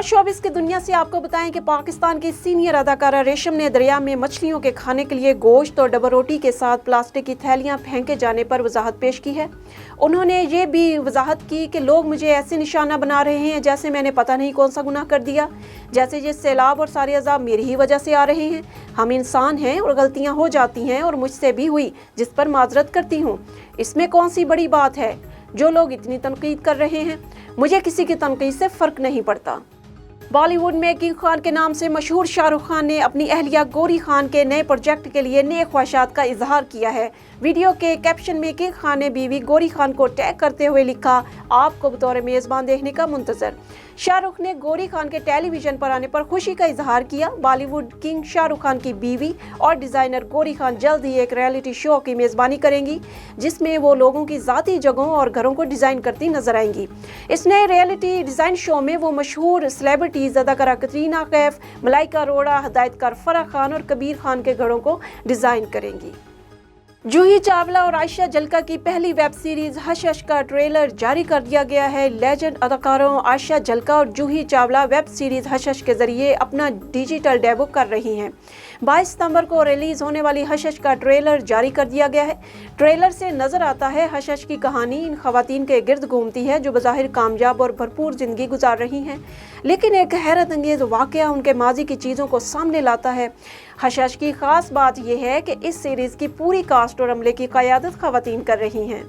Showbiz की दुनिया से आपको बताएं कि पाकिस्तान की सीनियर अदाकारा रेशम ने दरिया में मछलियों के खाने के लिए गोश्त और डबल रोटी के साथ प्लास्टिक की थैलियां फेंके जाने पर वजाहत पेश की है। उन्होंने ये भी वजाहत की कि लोग मुझे ऐसे निशाना बना रहे हैं जैसे मैंने पता नहीं कौन सा गुनाह कर दिया, जैसे ये सैलाब और सारे अजाब मेरी ही वजह से आ रहे हैं। हम इंसान हैं और गलतियाँ हो जाती हैं और मुझसे भी हुई, जिस पर माजरत करती हूँ। इसमें कौन सी बड़ी बात है? जो लोग इतनी तनकीद कर रहे हैं, मुझे किसी की तनकीद से फ़र्क नहीं पड़ता। बॉलीवुड में किंग खान के नाम से मशहूर शाहरुख खान ने अपनी अहलिया गौरी खान के नए प्रोजेक्ट के लिए नए ख्वाहिशात का इजहार किया है। वीडियो के कैप्शन में किंग खान ने बीवी गौरी खान को टैग करते हुए लिखा, आपको बतौर मेज़बान देखने का मुंतज़र। शाहरुख ने गौरी खान के टेलीविजन पर आने पर खुशी का इजहार किया। बॉलीवुड किंग शाहरुख खान की बीवी और डिज़ाइनर गौरी खान जल्द ही एक रियलिटी शो की मेज़बानी करेंगी, जिसमें वो लोगों की ज़ाती जगहों और घरों को डिज़ाइन करती नजर आएंगी। इस नए रियलिटी डिज़ाइन शो में वो मशहूर सेलिब्रिटीज़ अदाकारा कतरीना कैफ, मलाइका अरोड़ा, हदायतकार फराह खान और कबीर खान के घरों को डिज़ाइन करेंगी। जूही चावला और आयशा जल्का की पहली वेब सीरीज हश हश का ट्रेलर जारी कर दिया गया है। लेजेंड अदाकारों आयशा जल्का और Juhi Chawla web series hush hush के जरिए अपना डिजिटल डेब्यू कर रही हैं। 22 सितंबर को रिलीज होने वाली हश हश का ट्रेलर जारी कर दिया गया है। ट्रेलर से नजर आता है हश हश की कहानी इन खवातीन के गिर्द घूमती है जो बज़ाहिर कामयाब और भरपूर जिंदगी गुजार रही हैं, लेकिन एक हैरत अंगेज वाकया उनके माजी की चीज़ों को सामने लाता है। हश हश की खास बात यह है कि इस सीरीज की पूरी कास्ट और अमले की क़यादत खवातीन कर रही हैं।